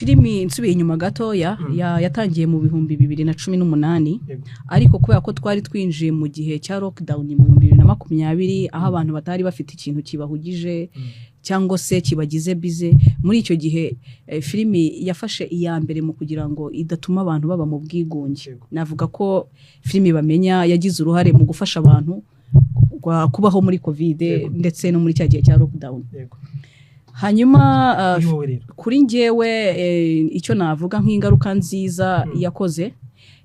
filimi nsubiye inyuma gatoya yatangiye mu bihumbi 2018 ariko kubera ko twari twinjiye mu gihe cya lockdown mu 2020 aho abantu batari bafite ikintu kibahugije cyangwa se kibagize bize muri icyo gihe filimi yafashe iya mbere mu kugira ngo idatuma abantu baba mu bwigunge. Navuga ko filimi bamenya yagize uruhare mu gufasha abantu kubaho muri covid ndetse no muri cya gihe cya lockdown. Hanyuma kuri njyewe icyo navuga nk'ingaruka nziza yakoze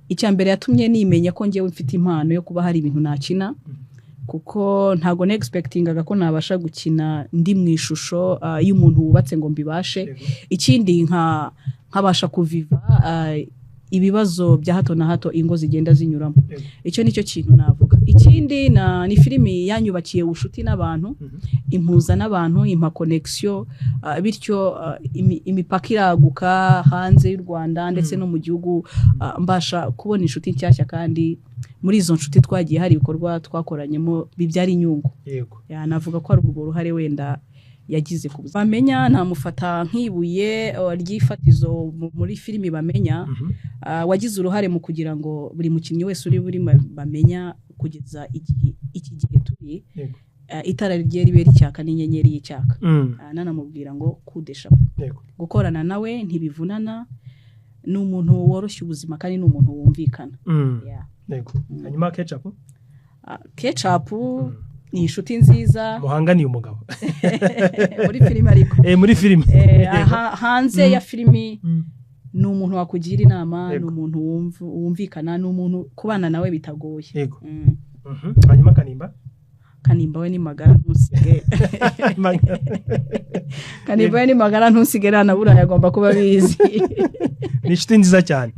icya mbere yatumye nimenya ko njyewe mfite impano yo kuba hari ibintu nakina kuko ntago expectingaga ko nabasha gukina ndi mu ishusho y'umuntu wubatse ngo mbibashe. Ikindi nkabasha kuviva ibibazo bya hato na hato ingo zigenda zinyuramo. Icyo nicyo kintu navuga. Ikindi ni filimi yanyubakiye ubushuti n'abantu, impuza n'abantu, impa connection, bityo imipaka iraguka hanze y'u Rwanda ndetse no mu gihugu, mbasha kubona inshuti nshyashya kandi muri izo nshuti twagiye hari ibikorwa twakoranyemo bibyara inyungu. Yego. Navuga ko ari urwo ruhare wenda yagize ku buzima. Bamenya namufata nk'ibuye ry'ifatizo muri filimi Bamenya, wagize uruhare mu kugira ngo buri mukinnyi wese uri buri Bamenya kugeza iki gihe turi itara rigiye ribe ricyaka n'inyenyeri y'icyaka. Nanamubwira ngo kudesha. Gukorana nawe ntibivunana, ni umuntu woroshya ubuzima kandi ni umuntu wumvikana. Yego. Hanyuma Ketchup ni inshuti nziza. Muhanganiye umugabo. Muri filimi ariko. Muri filimi. Hanze ya filimi ni umuntu wakugira inama, ni umuntu wumvikana, ni umuntu kubana nawe bitagoye. Yego. Hanyuma Kanimba we ni magara ntusige. Kanimba we ni magara ntusige nabura yagomba kuba bizi. Ni inshuti nziza cyane.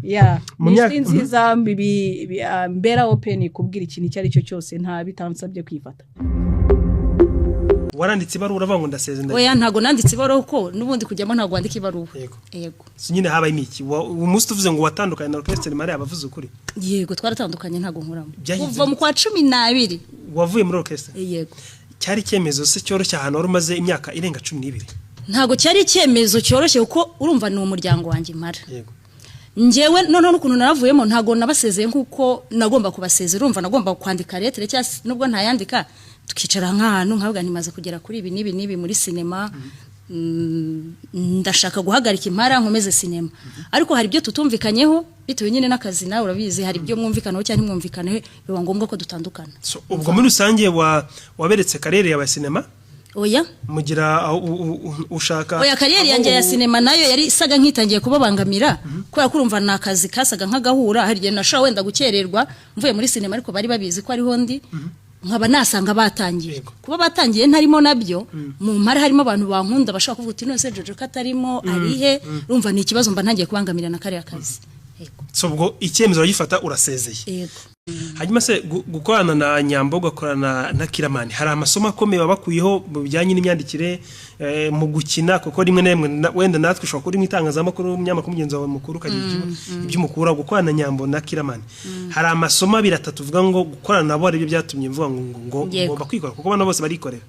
Ni inshuti nziza mbera open kubwira ikintu icyo ari cyo cyose nta bitansabye kwifata. Waranditse ibaruwa uravuga ngo ndasezenda. Oya ntago nanditse ibaruwa uko nubundi kujyamo ntago wandika ibaruwa. Yego. Sinyine habaye imiki. Umunsi tuvuze ngo watandukanye na Orchestre Maria abavuze ukuri. Yego twaratandukanye ntago nkuramo. Kuva mu kwa 12 wavuye muri Orchestre. Yego. Cyari cyemezo se cyoroshye ahantu wari umaze imyaka irenga 12. Ntago cyari cyemezo cyoroshye kuko urumva ni umuryango wanjye mara. Yego. Njewe none n'ukuntu naravuyemo ntago nabasezeye nkuko nagomba kubasezera, urumva nagomba kwandika lettre cyangwa nubwo ntayandika tukicara nk'ahantu nkavuga ntimaze kugera kuri ibi nibi muri sinema, ndashaka guhagarika impara nkomeze sinema. Ariko hari ibyo tutumvikanyeho bitewe nyine n'akazi nawe urabizi, hari ibyo mwumvikanaho cyangwa ntimwumvikaneho biba ngombwa ko dutandukana. Ubwo muri rusange waberetse karere ya sinema? Oya. Mugira ushaka. Oya, kariyeri yanjye ya sinema nayo yari isaga nkitangiye kubabangamira kubera kurumva nakazi kasaga nk'agahura. Hari igihe nashaho wenda gukererwa mvuye muri sinema ariko bari babizi ko ariho ndi nkaba nasanga batangiye. Kuba batangiye ntarimo nabyo mu mpare harimo abantu bankunda bashaka kuvuga uti none se Jojo katarimo arihe, urumva ni ikibazo mba ntangiye kubangamira na kariya kazi. Yego. So ubwo icyemezo uragifata urasezeye. Yego. Hanyuma se gukorana na Nyambo gukorana na Kiramani hari amasomo akomeye babakuyeho mu bijyanye n'imyandikire mu gukina kuko rimwe na rimwe wenda natwe ushobora kuri mwitangazamakuru umunyamakuru mugenzi wawe mukuru kagira iby'umukura gukorana na Nyambo na Kiramani. Hari amasomo 3 uvuga ngo gukorana nabo ari byo byatumye mvuga ngo ngomba kwikora kuko bana bose barikorera.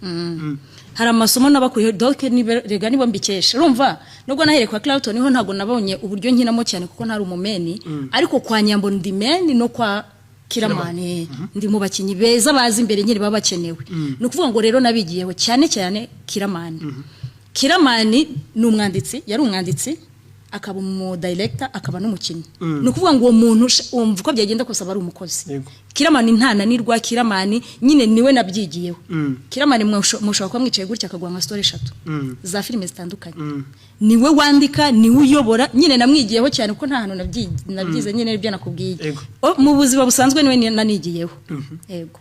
Hari amasomo nabakuyeho donc rega nibo mbikesha. Urumva nubwo nahere kwa Clauton niho ntago nabonye uburyo nkinamo cyane kuko ntari umumeni, ariko kwa Nyambo ndi meni no kwa Kiramani ndi mu bakinyi beza bazi imbere nyiri baba bakenewe. No kuvuga ngo rero nabigiyeho cyane Kiramani. Kiramani ni umwanditsi, yari umwanditsi akaba mu director akaba n'umukinyi. No kuvuga ngo uwo muntu umva ko byagenda kose bari umukozi. Kiramani ntananirwa, Kiramani nyine niwe nabyigiyeho. Kiramani mushobora kwa mwicaye gutya akagwa nka story 3 za filime zitandukanye. Niwe wandika, niwe uyobora, nyine namwigiyeho cyane kuko nta hantu nabyize nyine ibyo nakubwiye. Mu buzima busanzwe niwe nanigiyeho. Yego.